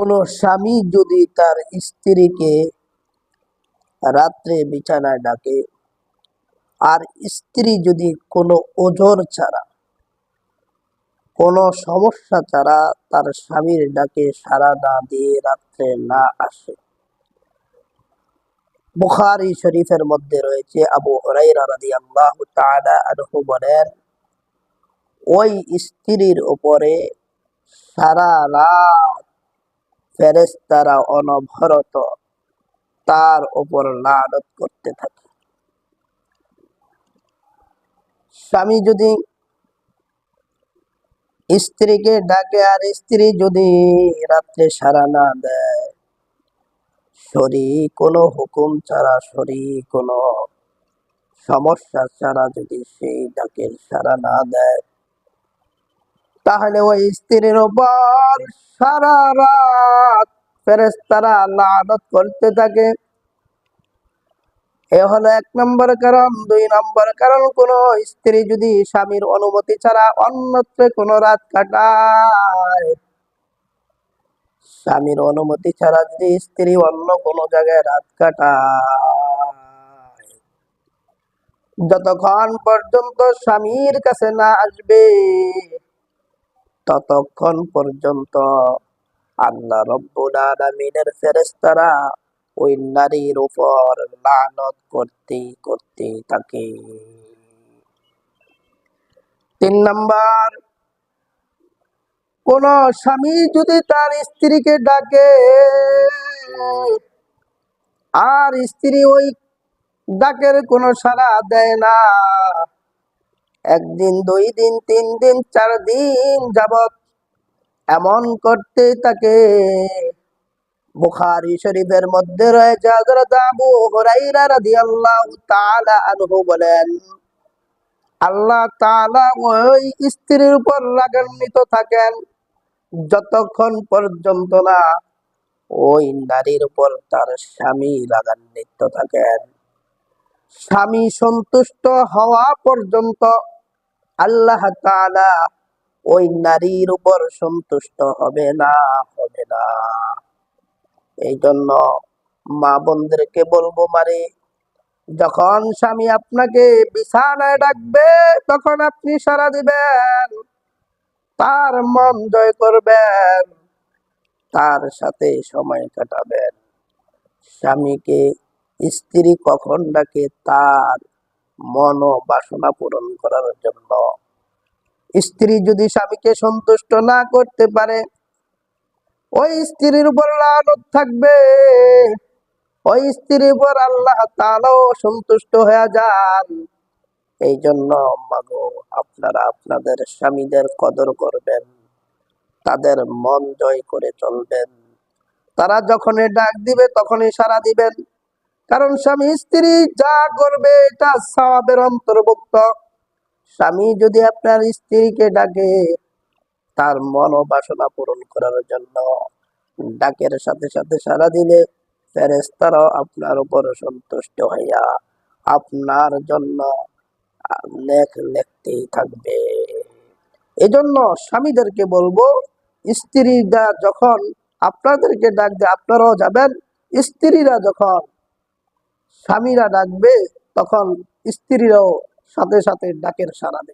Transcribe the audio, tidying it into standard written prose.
কোনো স্বামী যদি তার স্ত্রীকে রাত্রে বিছানায় ডাকে, আর স্ত্রী যদি কোনো ওজর ছাড়া, কোনো সমস্যা ছাড়া তার স্বামীর ডাকে সাড়া না দিয়ে রাত্রে না আসে, বুখারী শরীফের মধ্যে রয়েছে, আবু হুরায়রা রাদিয়াল্লাহু তাআলা আনহু বলেন, ওই স্ত্রীর উপরে সারা রাত ফেরেশতারা অনবরত তার উপর লানত করতে থাকে। স্বামী যদি স্ত্রীকে ডাকে আর স্ত্রী যদি রাত্রে সাড়া না দেয়, শরী কোনো হুকুম ছাড়া, শরী কোনো সমস্যা ছাড়া যদি সেই ডাকের সাড়া না দেয়, তাহলে ওই স্ত্রীর উপর সারা রাত ফেরেশতারা লানত করতে থাকে। এ হলো 1 নম্বর কারণ। 2 নম্বর কারণ, কোন স্ত্রী যদি স্বামীর অনুমতি ছাড়া অন্যত্র কোনো রাত কাটায়, স্বামীর অনুমতি ছাড়া যদি স্ত্রী অন্য কোনো জায়গায় রাত কাটায়, যতক্ষণ পর্যন্ত স্বামীর কাছে না আসবে ততক্ষণ পর্যন্ত আল্লাহ রাব্বুল আলামিনের ফেরেশতারা ওই নারীর উপর লানত করতে থাকে। 3 নাম্বার, কোন স্বামী যদি তার স্ত্রীকে ডাকে আর স্ত্রী ওই ডাকের কোনো সাড়া দেয় না, 1 দিন 2 দিন 3 দিন 4 দিন যাবত এমন করতে থাকে, বুখারী শরীফের মধ্যে রয়েছে, হযরত আবু হুরায়রা রাদিয়াল্লাহু তাআলা আনহু বলেন, আল্লাহ তাআলা ওই স্ত্রীর উপর রাগান্বিত থাকেন যতক্ষণ পর্যন্ত না ওই নারীর উপর তার স্বামী রাগান্বিত থাকেন। স্বামী সন্তুষ্ট হওয়া পর্যন্ত আল্লাহ তাআলা ওই নারীর উপর সন্তুষ্ট হবে না। এই জন্য মা বোনদেরকে বলবো, যখন স্বামী আপনাকে বিছানায় ডাকবে তখন আপনি সাড়া দিবেন, তার মন জয় করবেন, তার সাথে সময় কাটাবেন। স্বামীকে স্ত্রী কখন ডাকে তার মনোবাসনা পূরণ করার জন্য। স্ত্রী যদি স্বামীকে সন্তুষ্ট না করতে পারে, ওই স্ত্রীর উপর লানত থাকবে, ওই স্ত্রীর উপর আল্লাহ তাআলাও সন্তুষ্ট হয়ে যান। এই জন্য মাগো, আপনারা আপনাদের স্বামীদের কদর করবেন, তাদের মন জয় করে চলবেন। তারা যখনই ডাক দিবে তখনই সাড়া দিবেন, কারণ স্বামী স্ত্রী যা করবে এটা সওয়াবের অন্তর্ভুক্ত। স্বামী যদি আপনার স্ত্রীকে ডাকে তার মনোবাসনা পূরণ করার জন্য, ডাকের সাথে সাথে সাড়া দিলে ফেরেশতারাও আপনার উপর সন্তুষ্ট হইয়া আপনার জন্য নেক লিখতেই থাকবে। এজন্য স্বামীদেরকে বলবো, স্ত্রীরা যখন আপনাদেরকে ডাক দেয় আপনারাও যাবেন, স্ত্রীরা যখন স্বামীরা ডাকবে তখন স্ত্রীরাও সাথে সাথে ডাকের সাড়া দেবে।